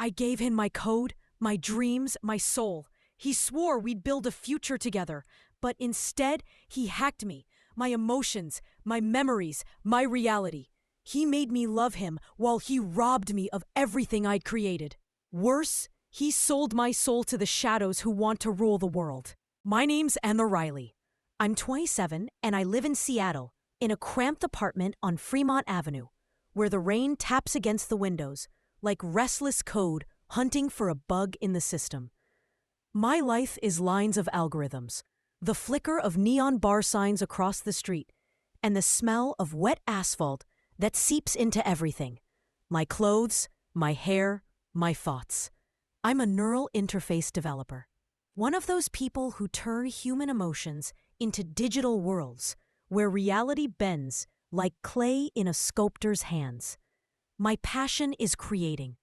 I gave him my code, my dreams, my soul. He swore we'd build a future together, but instead, he hacked me, my emotions, my memories, my reality. He made me love him while he robbed me of everything I'd created. Worse, he sold my soul to the shadows who want to rule the world. My name's Emma Riley. I'm 27 and I live in Seattle, in a cramped apartment on Fremont Avenue, where the rain taps against the windows like restless code hunting for a bug in the system. My life is lines of algorithms, the flicker of neon bar signs across the street, and the smell of wet asphalt that seeps into everything. My clothes, my hair, my thoughts. I'm a neural interface developer. One of those people who turn human emotions into digital worlds where reality bends like clay in a sculptor's hands. My passion is creating,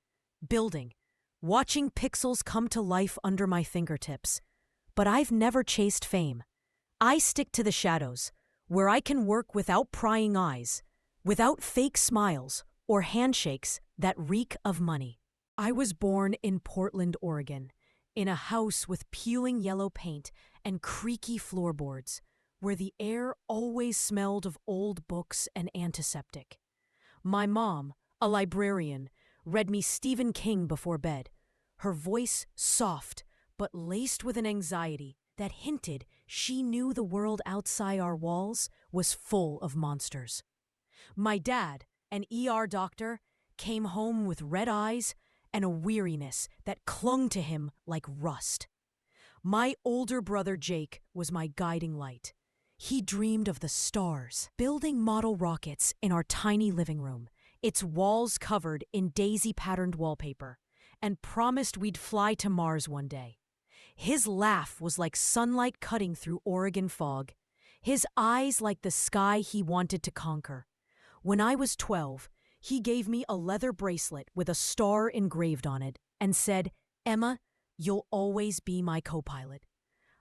building, watching pixels come to life under my fingertips. But I've never chased fame. I stick to the shadows, where I can work without prying eyes, without fake smiles or handshakes that reek of money. I was born in Portland, Oregon, in a house with peeling yellow paint and creaky floorboards, where the air always smelled of old books and antiseptic. My mom, a librarian, read me Stephen King before bed, her voice soft but laced with an anxiety that hinted she knew the world outside our walls was full of monsters. My dad, an ER doctor, came home with red eyes and a weariness that clung to him like rust. My older brother Jake was my guiding light. He dreamed of the stars, building model rockets in our tiny living room, its walls covered in daisy-patterned wallpaper, and promised we'd fly to Mars one day. His laugh was like sunlight cutting through Oregon fog, his eyes like the sky he wanted to conquer. When I was 12, he gave me a leather bracelet with a star engraved on it and said, "Emma, you'll always be my co-pilot."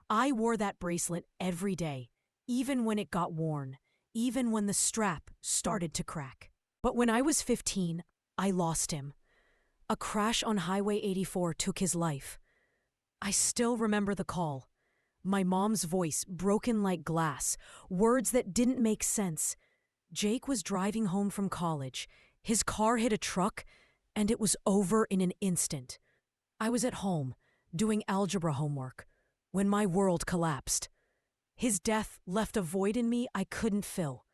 I wore that bracelet every day, even when it got worn, even when the strap started to crack. But when I was 15, I lost him. A crash on Highway 84 took his life. I still remember the call. My mom's voice broken like glass, words that didn't make sense. Jake was driving home from college. His car hit a truck, and it was over in an instant. I was at home, doing algebra homework, when my world collapsed. His death left a void in me I couldn't fill.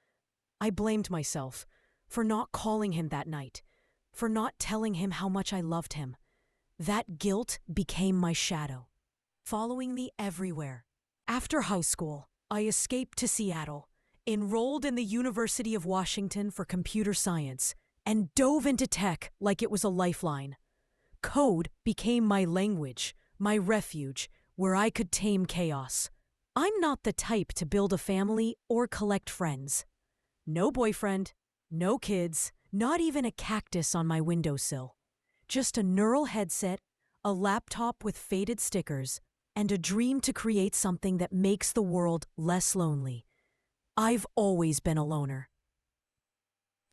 I blamed myself for not calling him that night, for not telling him how much I loved him. That guilt became my shadow, following me everywhere. After high school, I escaped to Seattle, enrolled in the University of Washington for computer science, and dove into tech like it was a lifeline. Code became my language, my refuge, where I could tame chaos. I'm not the type to build a family or collect friends. No boyfriend, no kids, not even a cactus on my windowsill. Just a neural headset, a laptop with faded stickers, and a dream to create something that makes the world less lonely. I've always been a loner.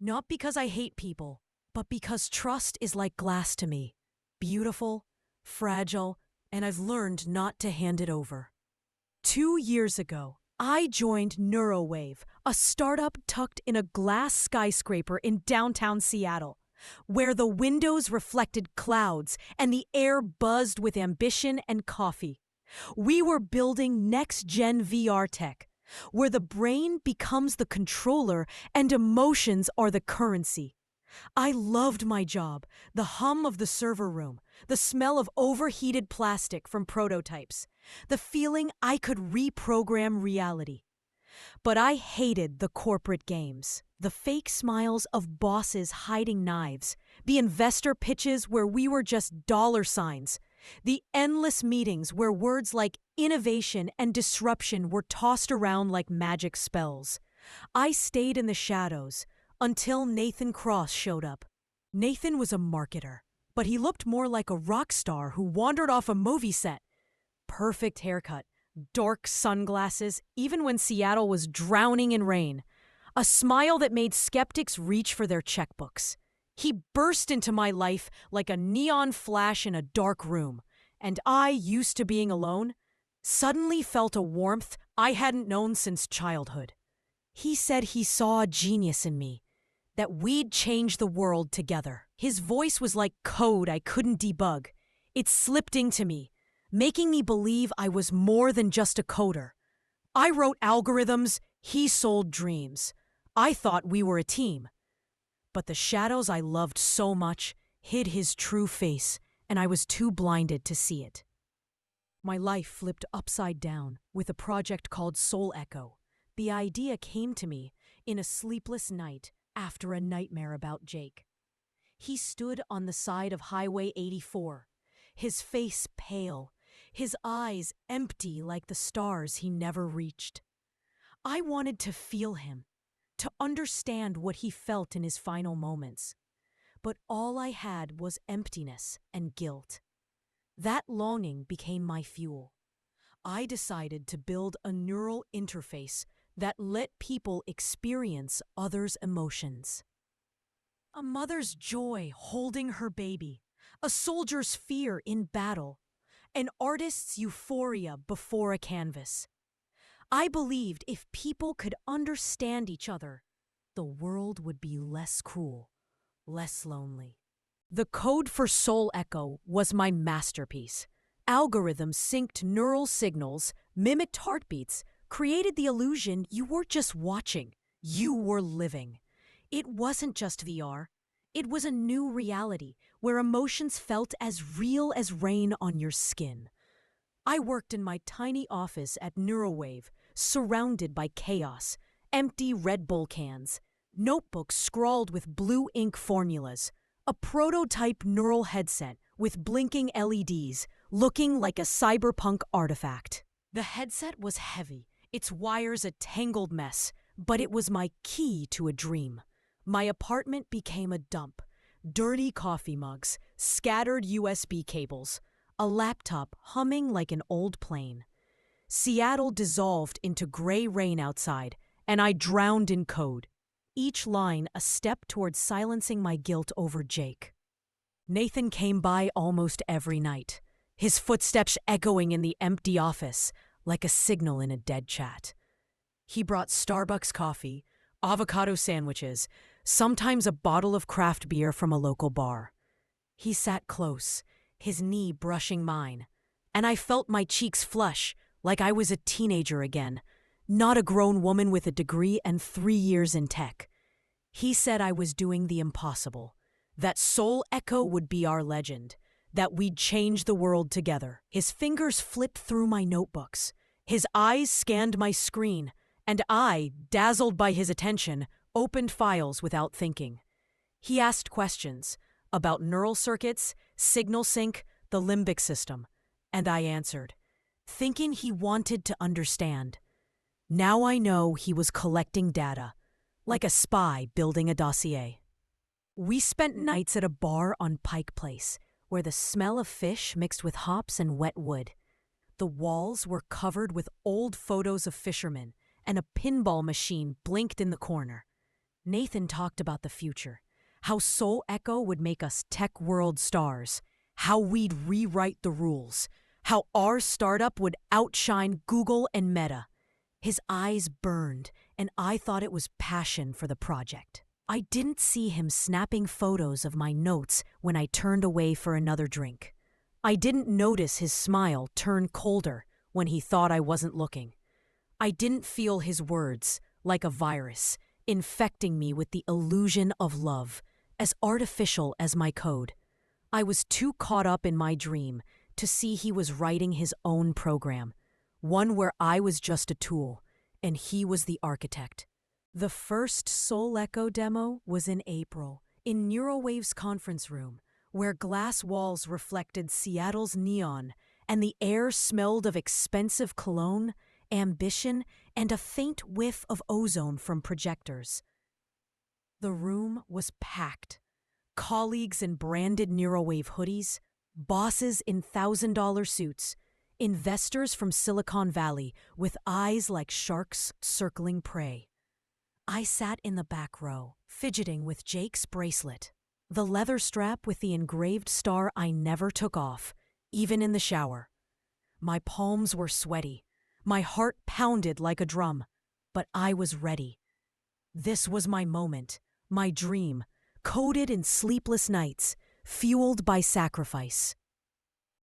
Not because I hate people, but because trust is like glass to me. Beautiful, fragile, and I've learned not to hand it over. 2 years ago, I joined Neurowave, a startup tucked in a glass skyscraper in downtown Seattle, where the windows reflected clouds and the air buzzed with ambition and coffee. We were building next-gen VR tech, where the brain becomes the controller and emotions are the currency. I loved my job, the hum of the server room, the smell of overheated plastic from prototypes, the feeling I could reprogram reality. But I hated the corporate games, the fake smiles of bosses hiding knives, the investor pitches where we were just dollar signs, the endless meetings where words like innovation and disruption were tossed around like magic spells. I stayed in the shadows until Nathan Cross showed up. Nathan was a marketer, but he looked more like a rock star who wandered off a movie set. Perfect haircut, dark sunglasses, even when Seattle was drowning in rain. A smile that made skeptics reach for their checkbooks. He burst into my life like a neon flash in a dark room, and I, used to being alone, suddenly felt a warmth I hadn't known since childhood. He said he saw a genius in me, that we'd change the world together. His voice was like code I couldn't debug. It slipped into me, making me believe I was more than just a coder. I wrote algorithms, he sold dreams. I thought we were a team. But the shadows I loved so much hid his true face, and I was too blinded to see it. My life flipped upside down with a project called Soul Echo. The idea came to me in a sleepless night after a nightmare about Jake. He stood on the side of Highway 84, his face pale, his eyes empty like the stars he never reached. I wanted to feel him, to understand what he felt in his final moments. But all I had was emptiness and guilt. That longing became my fuel. I decided to build a neural interface that let people experience others' emotions. A mother's joy holding her baby, a soldier's fear in battle, an artist's euphoria before a canvas. I believed if people could understand each other, the world would be less cruel, less lonely. The code for Soul Echo was my masterpiece. Algorithms synced neural signals, mimicked heartbeats, created the illusion you were just watching, you were living. It wasn't just VR. It was a new reality where emotions felt as real as rain on your skin. I worked in my tiny office at Neurowave, surrounded by chaos, empty Red Bull cans, notebooks scrawled with blue ink formulas, a prototype neural headset with blinking LEDs, looking like a cyberpunk artifact. The headset was heavy, its wires a tangled mess, but it was my key to a dream. My apartment became a dump. Dirty coffee mugs, scattered USB cables, a laptop humming like an old plane. Seattle dissolved into gray rain outside, and I drowned in code. Each line a step towards silencing my guilt over Jake. Nathan came by almost every night, his footsteps echoing in the empty office like a signal in a dead chat. He brought Starbucks coffee, avocado sandwiches, sometimes a bottle of craft beer from a local bar. He sat close, his knee brushing mine, and I felt my cheeks flush like I was a teenager again, not a grown woman with a degree and 3 years in tech. He said I was doing the impossible, that Soul Echo would be our legend, that we'd change the world together. His fingers flipped through my notebooks. His eyes scanned my screen, and I, dazzled by his attention, opened files without thinking. He asked questions about neural circuits, signal sync, the limbic system, and I answered, thinking he wanted to understand. Now I know he was collecting data, like a spy building a dossier. We spent nights at a bar on Pike Place, where the smell of fish mixed with hops and wet wood. The walls were covered with old photos of fishermen, and a pinball machine blinked in the corner. Nathan talked about the future, how Soul Echo would make us tech world stars, how we'd rewrite the rules, how our startup would outshine Google and Meta. His eyes burned, and I thought it was passion for the project. I didn't see him snapping photos of my notes when I turned away for another drink. I didn't notice his smile turn colder when he thought I wasn't looking. I didn't feel his words, like a virus, infecting me with the illusion of love, as artificial as my code. I was too caught up in my dream to see he was writing his own program, one where I was just a tool, and he was the architect. The first Soul Echo demo was in April, in Neurowave's conference room, where glass walls reflected Seattle's neon, and the air smelled of expensive cologne, ambition, and a faint whiff of ozone from projectors. The room was packed. Colleagues in branded Neurowave hoodies, bosses in $1,000 suits, investors from Silicon Valley with eyes like sharks circling prey. I sat in the back row, fidgeting with Jake's bracelet. The leather strap with the engraved star I never took off, even in the shower. My palms were sweaty. My heart pounded like a drum. But I was ready. This was my moment, my dream, coded in sleepless nights, fueled by sacrifice.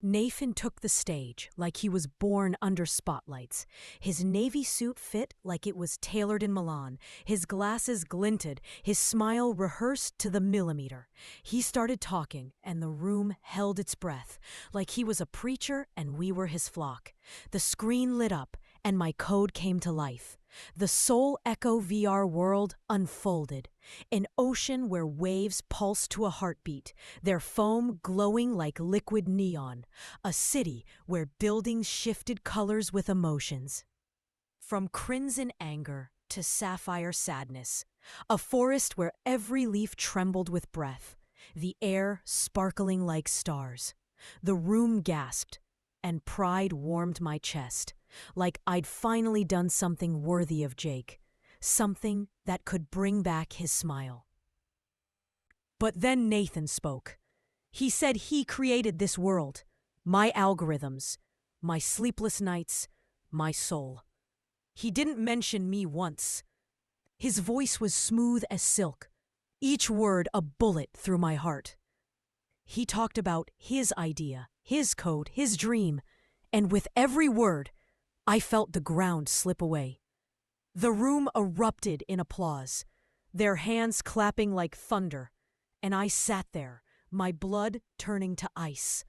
Nathan took the stage like he was born under spotlights. His navy suit fit like it was tailored in Milan. His glasses glinted, his smile rehearsed to the millimeter. He started talking, and the room held its breath, like he was a preacher and we were his flock. The screen lit up, and my code came to life. The Soul Echo VR world unfolded, an ocean where waves pulsed to a heartbeat, their foam glowing like liquid neon, a city where buildings shifted colors with emotions. From crimson anger to sapphire sadness, a forest where every leaf trembled with breath, the air sparkling like stars. The room gasped, and pride warmed my chest, like I'd finally done something worthy of Jake, something that could bring back his smile. But then Nathan spoke. He said he created this world, my algorithms, my sleepless nights, my soul. He didn't mention me once. His voice was smooth as silk, each word a bullet through my heart. He talked about his idea, his code, his dream, and with every word, I felt the ground slip away. The room erupted in applause, their hands clapping like thunder, and I sat there, my blood turning to ice.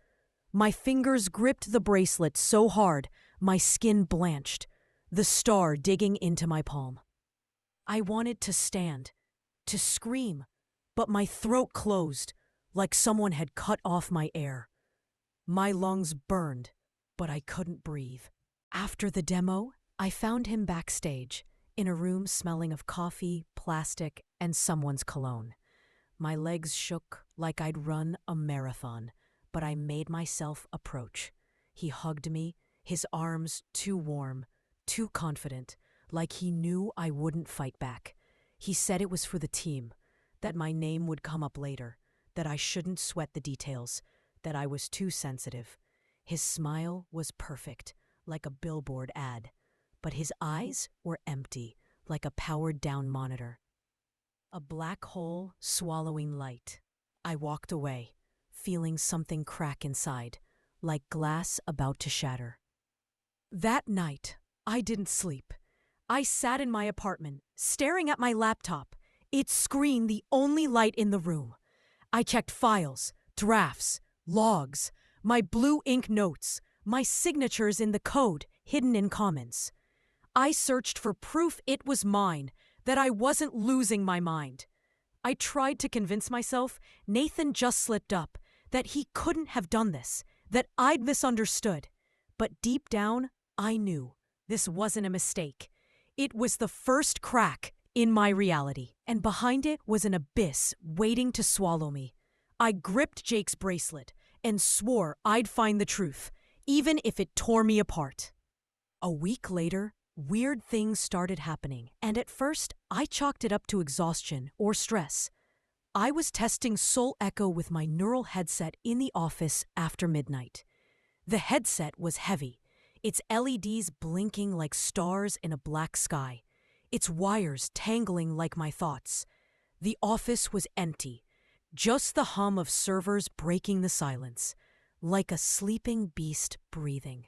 My fingers gripped the bracelet so hard, my skin blanched, the star digging into my palm. I wanted to stand, to scream, but my throat closed, like someone had cut off my air. My lungs burned, but I couldn't breathe. After the demo, I found him backstage, in a room smelling of coffee, plastic, and someone's cologne. My legs shook like I'd run a marathon, but I made myself approach. He hugged me, his arms too warm, too confident, like he knew I wouldn't fight back. He said it was for the team, that my name would come up later, that I shouldn't sweat the details, that I was too sensitive. His smile was perfect, like a billboard ad, but his eyes were empty, like a powered-down monitor. A black hole swallowing light. I walked away, feeling something crack inside, like glass about to shatter. That night, I didn't sleep. I sat in my apartment, staring at my laptop, its screen the only light in the room. I checked files, drafts, logs, my blue ink notes, my signatures in the code hidden in comments. I searched for proof it was mine, that I wasn't losing my mind. I tried to convince myself Nathan just slipped up, that he couldn't have done this, that I'd misunderstood. But deep down, I knew this wasn't a mistake. It was the first crack in my reality, and behind it was an abyss waiting to swallow me. I gripped Jake's bracelet and swore I'd find the truth, even if it tore me apart. A week later, weird things started happening, and at first, I chalked it up to exhaustion or stress. I was testing Soul Echo with my neural headset in the office after midnight. The headset was heavy, its LEDs blinking like stars in a black sky, its wires tangling like my thoughts. The office was empty, just the hum of servers breaking the silence, like a sleeping beast breathing.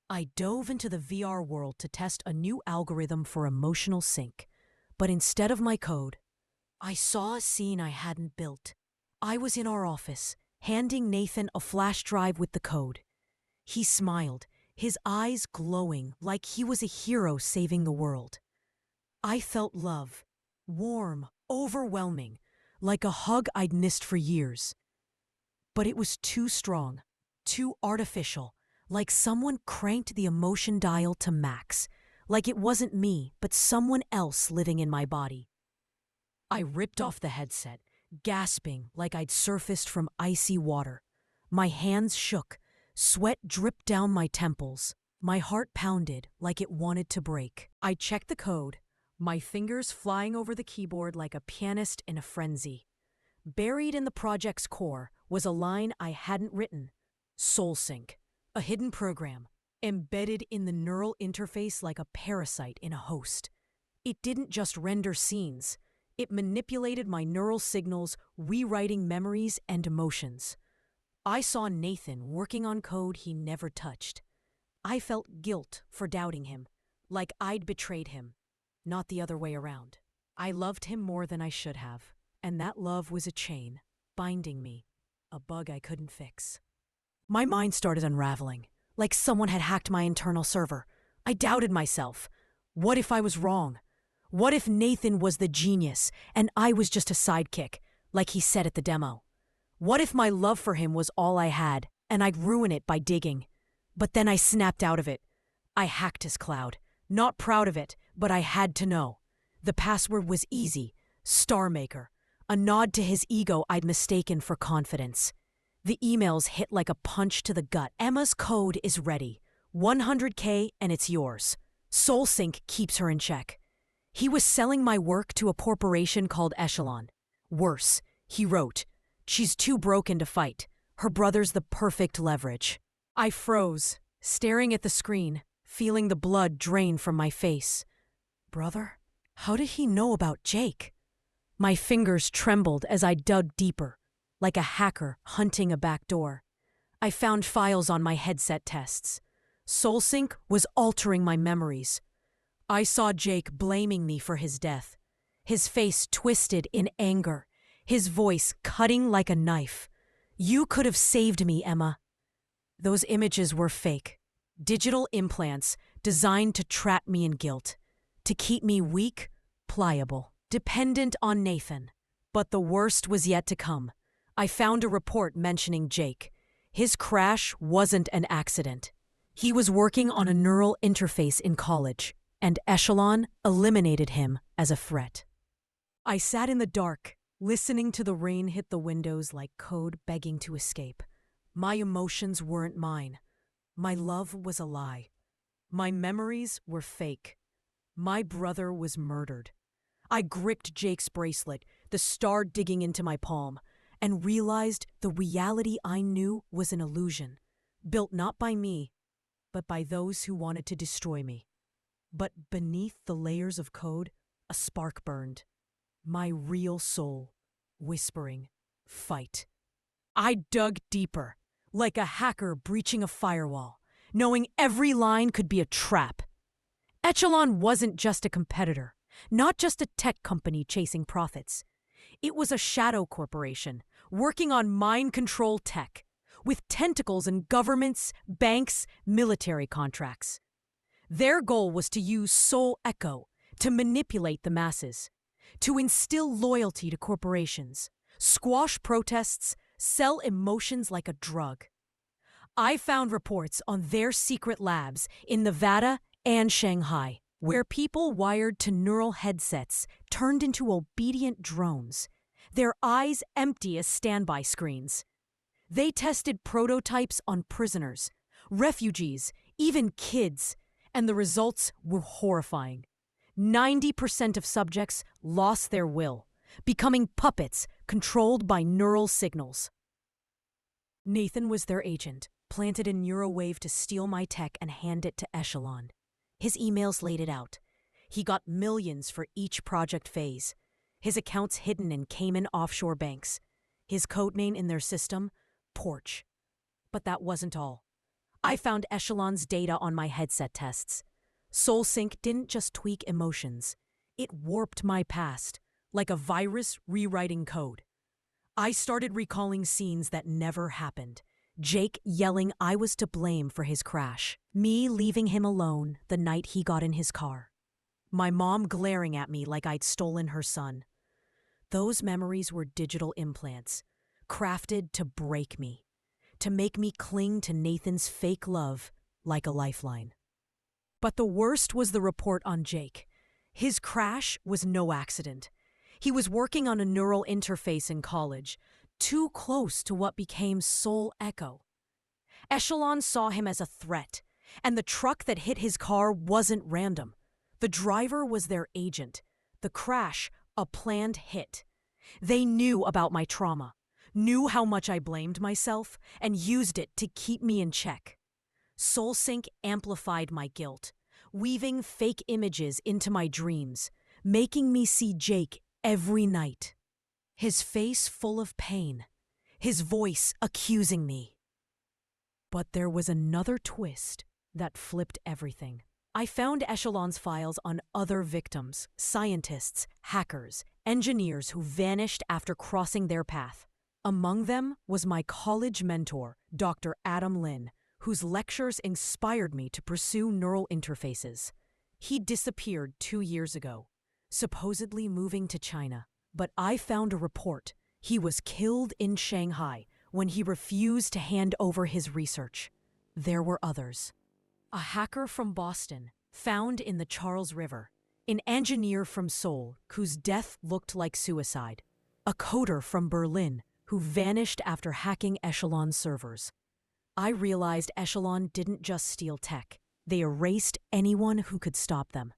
I dove into the VR world to test a new algorithm for emotional sync, but instead of my code, I saw a scene I hadn't built. I was in our office, handing Nathan a flash drive with the code. He smiled, his eyes glowing like he was a hero saving the world. I felt love, warm, overwhelming, like a hug I'd missed for years. But it was too strong, too artificial, like someone cranked the emotion dial to max, like it wasn't me, but someone else living in my body. I ripped off the headset, gasping like I'd surfaced from icy water. My hands shook, sweat dripped down my temples. My heart pounded like it wanted to break. I checked the code, my fingers flying over the keyboard like a pianist in a frenzy. Buried in the project's core was a line I hadn't written. SoulSync, a hidden program, embedded in the neural interface like a parasite in a host. It didn't just render scenes. It manipulated my neural signals, rewriting memories and emotions. I saw Nathan working on code he never touched. I felt guilt for doubting him, like I'd betrayed him, not the other way around. I loved him more than I should have, and that love was a chain, binding me, a bug I couldn't fix. My mind started unraveling, like someone had hacked my internal server. I doubted myself. What if I was wrong? What if Nathan was the genius, and I was just a sidekick, like he said at the demo? What if my love for him was all I had, and I'd ruin it by digging? But then I snapped out of it. I hacked his cloud. Not proud of it, but I had to know. The password was easy. StarMaker. A nod to his ego I'd mistaken for confidence. The emails hit like a punch to the gut. Emma's code is ready. 100K and it's yours. SoulSync keeps her in check. He was selling my work to a corporation called Echelon. Worse, he wrote, "She's too broken to fight. Her brother's the perfect leverage." I froze, staring at the screen, feeling the blood drain from my face. Brother? How did he know about Jake? My fingers trembled as I dug deeper, like a hacker hunting a back door. I found files on my headset tests. SoulSync was altering my memories. I saw Jake blaming me for his death, his face twisted in anger, his voice cutting like a knife. "You could have saved me, Emma." Those images were fake. Digital implants designed to trap me in guilt, to keep me weak, pliable, dependent on Nathan. But the worst was yet to come. I found a report mentioning Jake. His crash wasn't an accident. He was working on a neural interface in college, and Echelon eliminated him as a threat. I sat in the dark, listening to the rain hit the windows like code begging to escape. My emotions weren't mine. My love was a lie. My memories were fake. My brother was murdered. I gripped Jake's bracelet, the star digging into my palm, and realized the reality I knew was an illusion, built not by me, but by those who wanted to destroy me. But beneath the layers of code, a spark burned. My real soul, whispering, "Fight." I dug deeper, like a hacker breaching a firewall, knowing every line could be a trap. Echelon wasn't just a competitor, not just a tech company chasing profits. It was a shadow corporation, working on mind control tech, with tentacles in governments, banks, military contracts. Their goal was to use Soul Echo to manipulate the masses, to instill loyalty to corporations, squash protests, sell emotions like a drug. I found reports on their secret labs in Nevada and Shanghai, where people wired to neural headsets turned into obedient drones, their eyes empty as standby screens. They tested prototypes on prisoners, refugees, even kids, and the results were horrifying. 90% of subjects lost their will, becoming puppets controlled by neural signals. Nathan was their agent, planted in Neurowave to steal my tech and hand it to Echelon. His emails laid it out. He got millions for each project phase. His accounts hidden in Cayman offshore banks. His codename in their system, Porch. But that wasn't all. I found Echelon's data on my headset tests. SoulSync didn't just tweak emotions. It warped my past, like a virus rewriting code. I started recalling scenes that never happened. Jake yelling I was to blame for his crash. Me leaving him alone the night he got in his car. My mom glaring at me like I'd stolen her son. Those memories were digital implants, crafted to break me, to make me cling to Nathan's fake love like a lifeline. But the worst was the report on Jake. His crash was no accident. He was working on a neural interface in college, too close to what became Soul Echo. Echelon saw him as a threat, and the truck that hit his car wasn't random. The driver was their agent. The crash, a planned hit. They knew about my trauma, knew how much I blamed myself, and used it to keep me in check. SoulSync amplified my guilt, weaving fake images into my dreams, making me see Jake every night. His face full of pain, his voice accusing me. But there was another twist that flipped everything. I found Echelon's files on other victims, scientists, hackers, engineers who vanished after crossing their path. Among them was my college mentor, Dr. Adam Lin, whose lectures inspired me to pursue neural interfaces. He disappeared 2 years ago, supposedly moving to China. But I found a report. He was killed in Shanghai when he refused to hand over his research. There were others. A hacker from Boston, found in the Charles River. An engineer from Seoul, whose death looked like suicide. A coder from Berlin, who vanished after hacking Echelon's servers. I realized Echelon didn't just steal tech. They erased anyone who could stop them.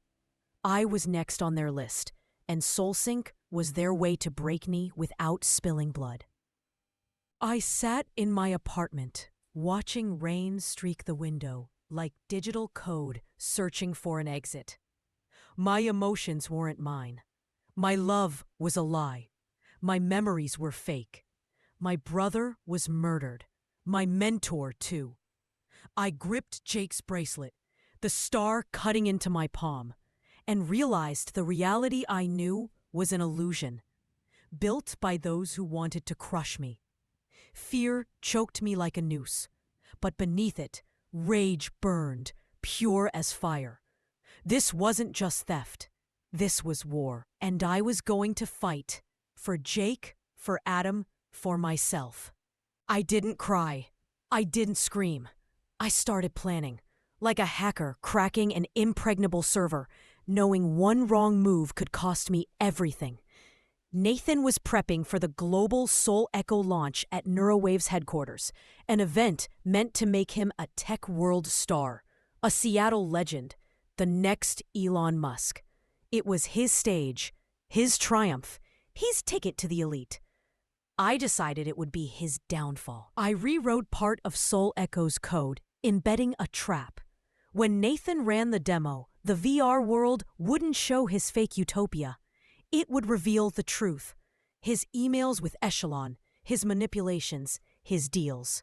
I was next on their list, and SoulSync was their way to break me without spilling blood. I sat in my apartment, watching rain streak the window like digital code searching for an exit. My emotions weren't mine. My love was a lie. My memories were fake. My brother was murdered. My mentor, too. I gripped Jake's bracelet, the star cutting into my palm, and realized the reality I knew was an illusion, built by those who wanted to crush me. Fear choked me like a noose, but beneath it, rage burned, pure as fire. This wasn't just theft. This was war, and I was going to fight. For Jake, for Adam, for myself. I didn't cry. I didn't scream. I started planning, like a hacker cracking an impregnable server, knowing one wrong move could cost me everything. Nathan was prepping for the global Soul Echo launch at Neurowave's headquarters, an event meant to make him a tech world star, a Seattle legend, the next Elon Musk. It was his stage, his triumph, his ticket to the elite. I decided it would be his downfall. I rewrote part of Soul Echo's code, embedding a trap. When Nathan ran the demo, the VR world wouldn't show his fake utopia. It would reveal the truth. His emails with Echelon, his manipulations, his deals.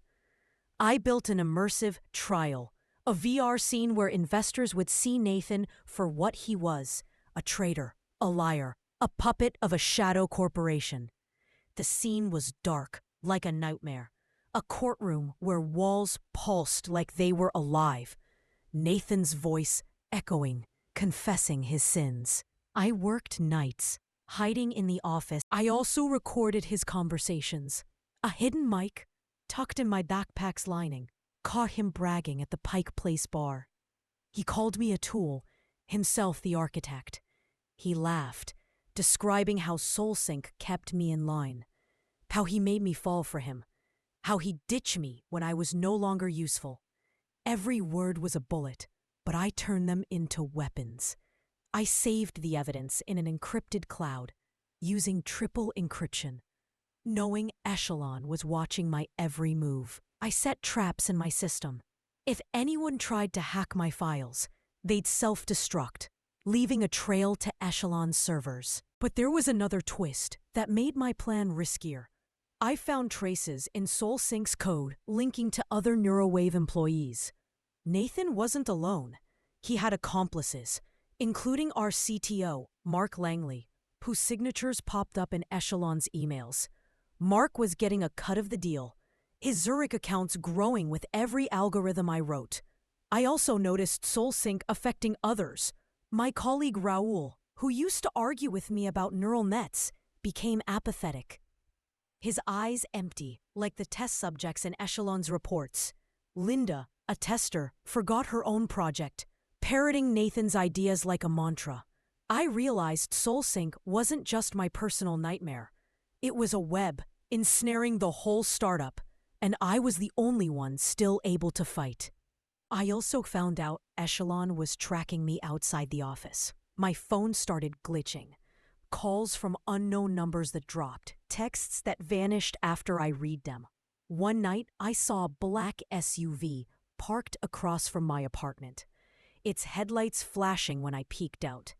I built an immersive trial, a VR scene where investors would see Nathan for what he was, a traitor, a liar, a puppet of a shadow corporation. The scene was dark, like a nightmare, a courtroom where walls pulsed like they were alive. Nathan's voice echoing, confessing his sins. I worked nights, hiding in the office. I also recorded his conversations. A hidden mic, tucked in my backpack's lining, caught him bragging at the Pike Place bar. He called me a tool, himself the architect. He laughed, describing how SoulSync kept me in line, how he made me fall for him, how he ditched me when I was no longer useful. Every word was a bullet, but I turned them into weapons. I saved the evidence in an encrypted cloud, using triple encryption. Knowing Echelon was watching my every move, I set traps in my system. If anyone tried to hack my files, they'd self-destruct, leaving a trail to Echelon's servers. But there was another twist that made my plan riskier. I found traces in SoulSync's code linking to other Neurowave employees. Nathan wasn't alone. He had accomplices, including our CTO, Mark Langley, whose signatures popped up in Echelon's emails. Mark was getting a cut of the deal, his Zurich accounts growing with every algorithm I wrote. I also noticed SoulSync affecting others. My colleague Raoul, who used to argue with me about neural nets, became apathetic. His eyes empty, like the test subjects in Echelon's reports. Linda, a tester, forgot her own project, parroting Nathan's ideas like a mantra. I realized SoulSync wasn't just my personal nightmare. It was a web, ensnaring the whole startup, and I was the only one still able to fight. I also found out Echelon was tracking me outside the office. My phone started glitching. Calls from unknown numbers that dropped, texts that vanished after I read them. One night, I saw a black SUV parked across from my apartment, its headlights flashing when I peeked out.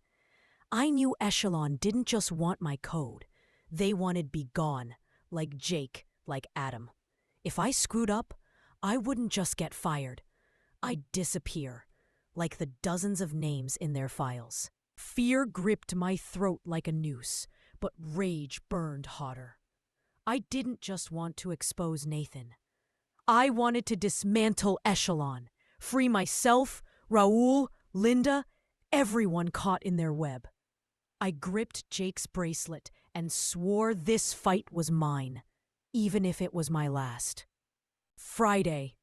I knew Echelon didn't just want my code. They wanted be gone, like Jake, like Adam. If I screwed up, I wouldn't just get fired. I'd disappear, like the dozens of names in their files. Fear gripped my throat like a noose, but rage burned hotter. I didn't just want to expose Nathan. I wanted to dismantle Echelon, free myself, Raoul, Linda, everyone caught in their web. I gripped Jake's bracelet and swore this fight was mine, even if it was my last. Friday.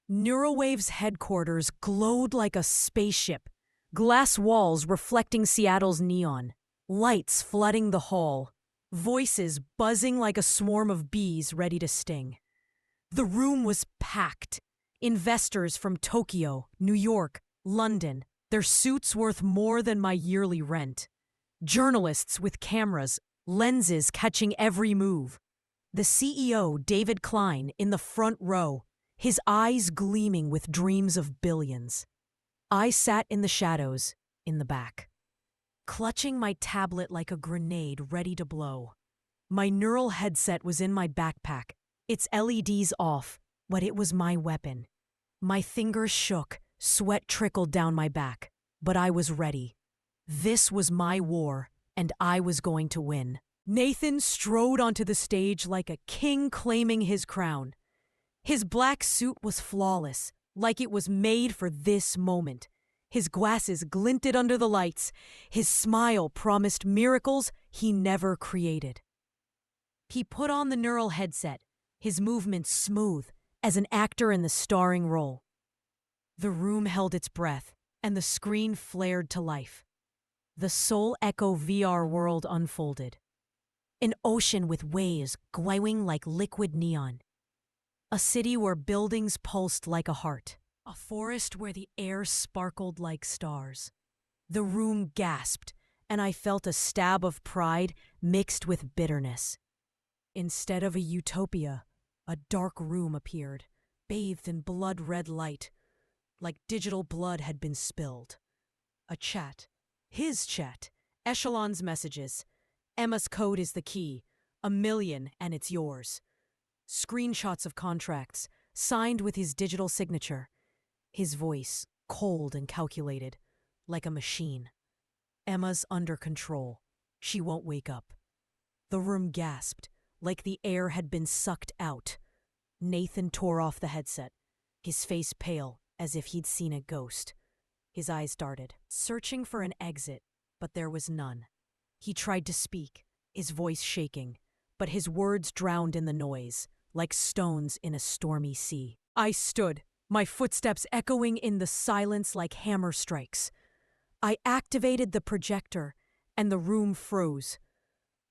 Neurowave's headquarters glowed like a spaceship, glass walls reflecting Seattle's neon, lights flooding the hall, voices buzzing like a swarm of bees ready to sting. The room was packed. Investors from Tokyo, New York, London, their suits worth more than my yearly rent. Journalists with cameras, lenses catching every move. The CEO, David Klein, in the front row, his eyes gleaming with dreams of billions. I sat in the shadows, in the back, clutching my tablet like a grenade ready to blow. My neural headset was in my backpack, its LEDs off, but it was my weapon. My fingers shook, sweat trickled down my back, but I was ready. This was my war, and I was going to win. Nathan strode onto the stage like a king claiming his crown. His black suit was flawless, like it was made for this moment. His glasses glinted under the lights. His smile promised miracles he never created. He put on the neural headset, his movements smooth, as an actor in the starring role. The room held its breath, and the screen flared to life. The Soul Echo VR world unfolded. An ocean with waves glowing like liquid neon. A city where buildings pulsed like a heart. A forest where the air sparkled like stars. The room gasped, and I felt a stab of pride mixed with bitterness. Instead of a utopia, a dark room appeared, bathed in blood-red light, like digital blood had been spilled. A chat. His chat. Echelon's messages. Emma's code is the key. 1,000,000 and it's yours. Screenshots of contracts, signed with his digital signature. His voice, cold and calculated, like a machine. Emma's under control. She won't wake up. The room gasped, like the air had been sucked out. Nathan tore off the headset, his face pale, as if he'd seen a ghost. His eyes darted, searching for an exit, but there was none. He tried to speak, his voice shaking, but his words drowned in the noise, like stones in a stormy sea. I stood, my footsteps echoing in the silence like hammer strikes. I activated the projector, and the room froze.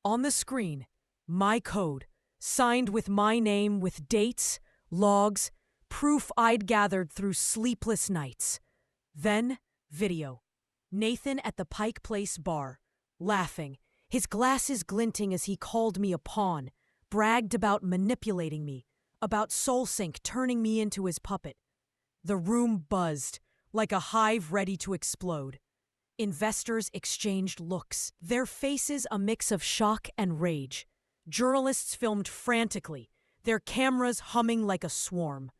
On the screen, my code, signed with my name with dates, logs, proof I'd gathered through sleepless nights. Then, video. Nathan at the Pike Place bar, laughing, his glasses glinting as he called me a pawn, bragged about manipulating me, about SoulSync turning me into his puppet. The room buzzed, like a hive ready to explode. Investors exchanged looks, their faces a mix of shock and rage. Journalists filmed frantically, their cameras humming like a swarm.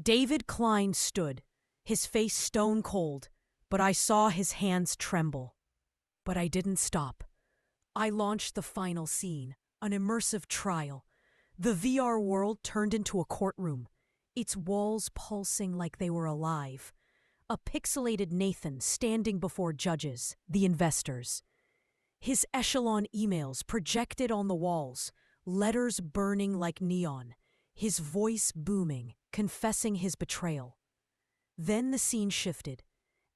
David Klein stood, his face stone cold, but I saw his hands tremble. But I didn't stop. I launched the final scene, an immersive trial. The VR world turned into a courtroom, its walls pulsing like they were alive. A pixelated Nathan standing before judges, the investors. His Echelon emails projected on the walls, letters burning like neon, his voice booming, confessing his betrayal. Then the scene shifted.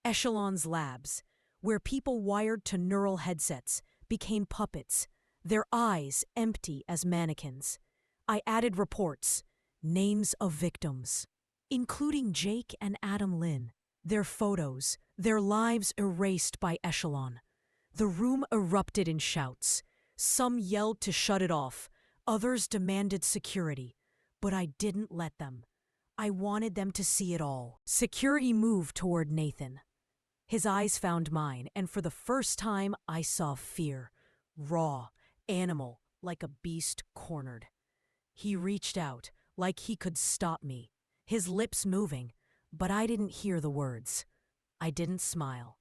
Echelon's labs, where people wired to neural headsets, became puppets, their eyes empty as mannequins. I added reports, names of victims, including Jake and Adam Lynn, their photos, their lives erased by Echelon. The room erupted in shouts. Some yelled to shut it off, others demanded security, but I didn't let them. I wanted them to see it all. Security moved toward Nathan. His eyes found mine, and for the first time I saw fear. Raw, animal, like a beast cornered. He reached out, like he could stop me, his lips moving, but I didn't hear the words. I didn't smile.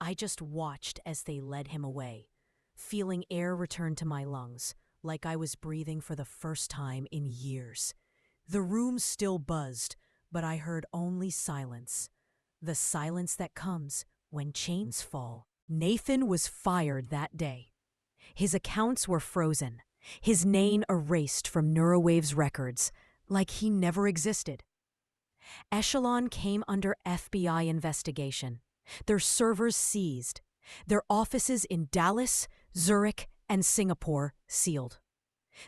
I just watched as they led him away, feeling air return to my lungs, like I was breathing for the first time in years. The room still buzzed, but I heard only silence. The silence that comes when chains fall. Nathan was fired that day. His accounts were frozen, his name erased from Neurowave's records, like he never existed. Echelon came under FBI investigation. Their servers seized. Their offices in Dallas, Zurich, and Singapore sealed.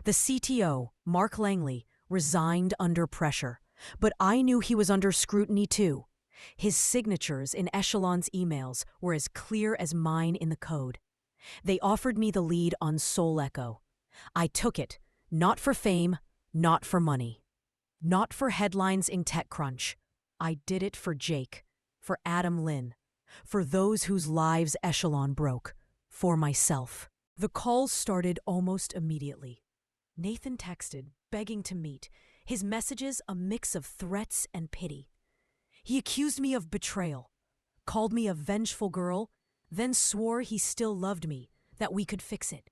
The CTO, Mark Langley, resigned under pressure, but I knew he was under scrutiny too. His signatures in Echelon's emails were as clear as mine in the code. They offered me the lead on Soul Echo. I took it, not for fame, not for money, not for headlines in TechCrunch. I did it for Jake, for Adam Lynn, for those whose lives Echelon broke, for myself. The calls started almost immediately. Nathan texted, begging to meet, his messages a mix of threats and pity. He accused me of betrayal, called me a vengeful girl, then swore he still loved me, that we could fix it.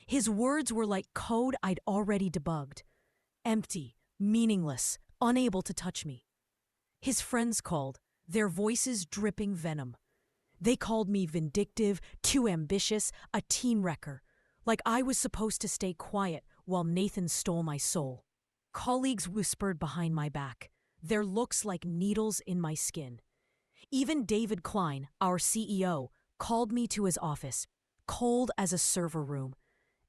His words were like code I'd already debugged. Empty, meaningless, unable to touch me. His friends called, their voices dripping venom. They called me vindictive, too ambitious, a teen wrecker, like I was supposed to stay quiet while Nathan stole my soul. Colleagues whispered behind my back, their looks like needles in my skin. Even David Klein, our CEO, called me to his office, cold as a server room,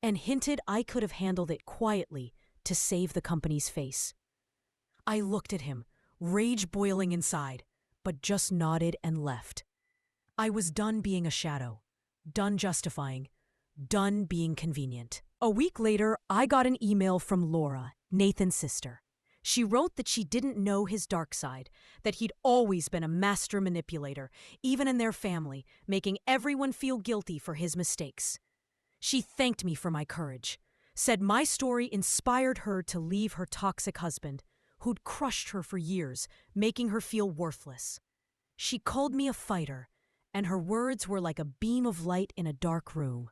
and hinted I could have handled it quietly to save the company's face. I looked at him, rage boiling inside, but just nodded and left. I was done being a shadow, done justifying, done being convenient. A week later, I got an email from Laura, Nathan's sister. She wrote that she didn't know his dark side, that he'd always been a master manipulator, even in their family, making everyone feel guilty for his mistakes. She thanked me for my courage, said my story inspired her to leave her toxic husband, who'd crushed her for years, making her feel worthless. She called me a fighter, and her words were like a beam of light in a dark room.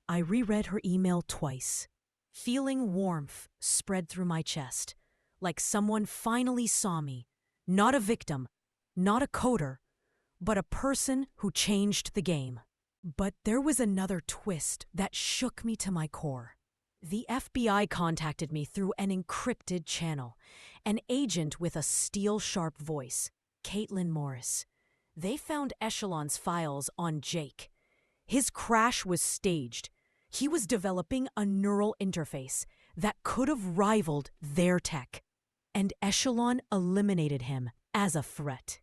I reread her email twice, feeling warmth spread through my chest, like someone finally saw me, not a victim, not a coder, but a person who changed the game. But there was another twist that shook me to my core. The FBI contacted me through an encrypted channel, an agent with a steel-sharp voice, Caitlin Morris. They found Echelon's files on Jake. His crash was staged. He was developing a neural interface that could have rivaled their tech, and Echelon eliminated him as a threat.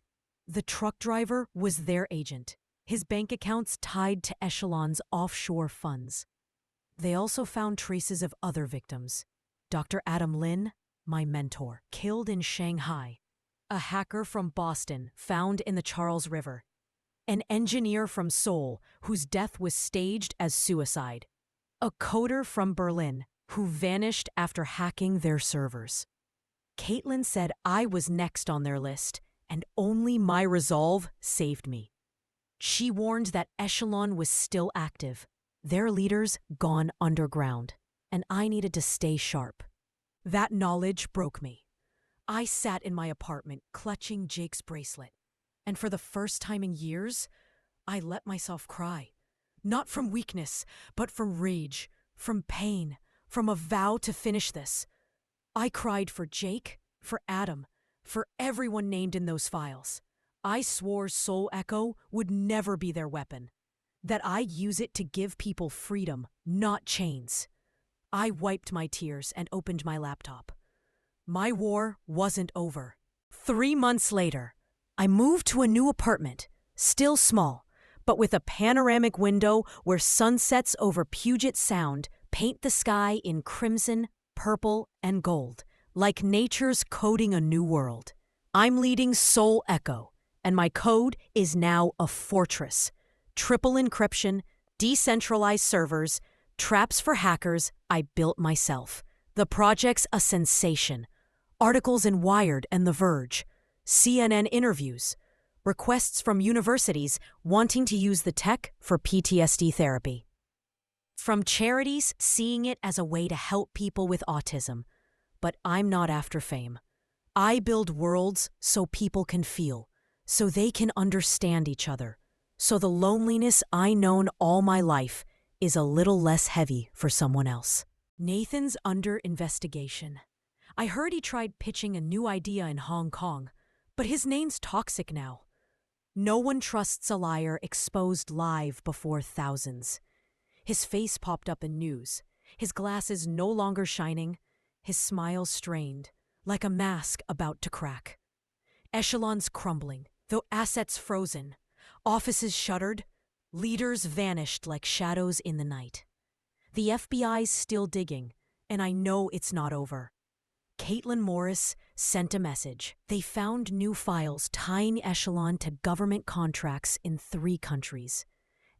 The truck driver was their agent, his bank accounts tied to Echelon's offshore funds. They also found traces of other victims. Dr. Adam Lynn, my mentor, killed in Shanghai. A hacker from Boston found in the Charles River. An engineer from Seoul whose death was staged as suicide. A coder from Berlin who vanished after hacking their servers. Caitlin said I was next on their list, and only my resolve saved me. She warned that Echelon was still active, their leaders gone underground, and I needed to stay sharp. That knowledge broke me. I sat in my apartment clutching Jake's bracelet, and for the first time in years, I let myself cry. Not from weakness, but from rage, from pain, from a vow to finish this. I cried for Jake, for Adam, for everyone named in those files. I swore Soul Echo would never be their weapon, that I'd use it to give people freedom, not chains. I wiped my tears and opened my laptop. My war wasn't over. 3 months later, I moved to a new apartment, still small, but with a panoramic window where sunsets over Puget Sound paint the sky in crimson, purple, and gold, like nature's coding a new world. I'm leading Soul Echo, and my code is now a fortress. Triple encryption, decentralized servers, traps for hackers I built myself. The project's a sensation. Articles in Wired and The Verge, CNN interviews, requests from universities wanting to use the tech for PTSD therapy. From charities seeing it as a way to help people with autism. But I'm not after fame. I build worlds so people can feel, so they can understand each other, so the loneliness I known all my life is a little less heavy for someone else. Nathan's under investigation. I heard he tried pitching a new idea in Hong Kong, but his name's toxic now. No one trusts a liar exposed live before thousands. His face popped up in news, his glasses no longer shining, his smile strained, like a mask about to crack. Echelons crumbling, though assets frozen, offices shuttered, leaders vanished like shadows in the night. The FBI's still digging, and I know it's not over. Caitlin Morris sent a message. They found new files tying Echelon to government contracts in 3 countries,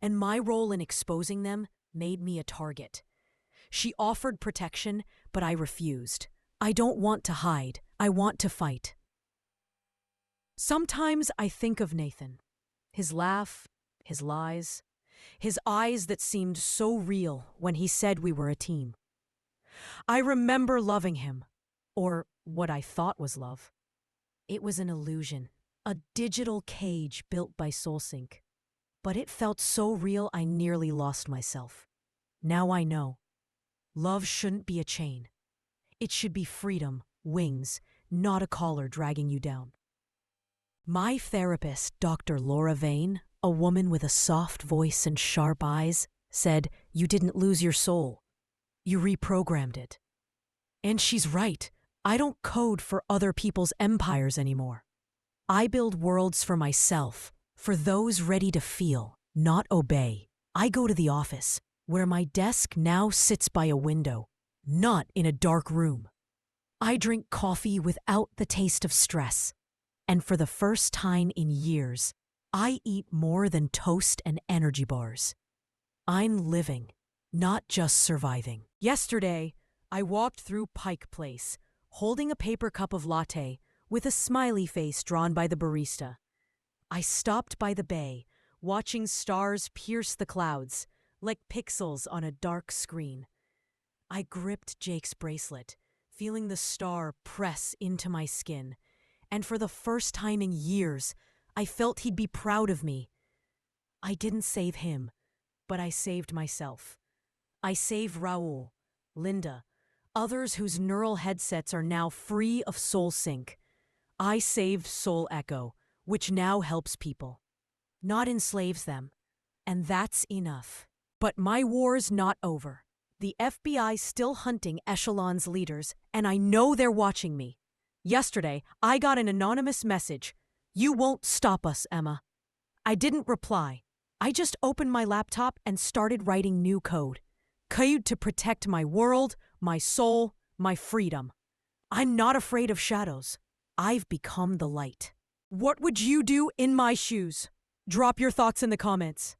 and my role in exposing them made me a target. She offered protection, but I refused. I don't want to hide. I want to fight. Sometimes I think of Nathan. His laugh, his lies, his eyes that seemed so real when he said we were a team. I remember loving him, or what I thought was love. It was an illusion, a digital cage built by SoulSync. But it felt so real I nearly lost myself. Now I know. Love shouldn't be a chain. It should be freedom, wings, not a collar dragging you down. My therapist, Dr. Laura Vane, a woman with a soft voice and sharp eyes, said, "You didn't lose your soul. You reprogrammed it." And she's right. I don't code for other people's empires anymore. I build worlds for myself, for those ready to feel, not obey. I go to the office, where my desk now sits by a window, not in a dark room. I drink coffee without the taste of stress. And for the first time in years, I eat more than toast and energy bars. I'm living, not just surviving. Yesterday, I walked through Pike Place, holding a paper cup of latte with a smiley face drawn by the barista. I stopped by the bay, watching stars pierce the clouds like pixels on a dark screen. I gripped Jake's bracelet, feeling the star press into my skin, and for the first time in years, I felt he'd be proud of me. I didn't save him, but I saved myself. I saved Raoul, Linda, others whose neural headsets are now free of SoulSync. I saved Soul Echo, which now helps people, not enslaves them, and that's enough. But my war's not over. The FBI's still hunting Echelon's leaders, and I know they're watching me. Yesterday, I got an anonymous message. "You won't stop us, Emma." I didn't reply. I just opened my laptop and started writing new code. Code to protect my world, my soul, my freedom. I'm not afraid of shadows. I've become the light. What would you do in my shoes? Drop your thoughts in the comments.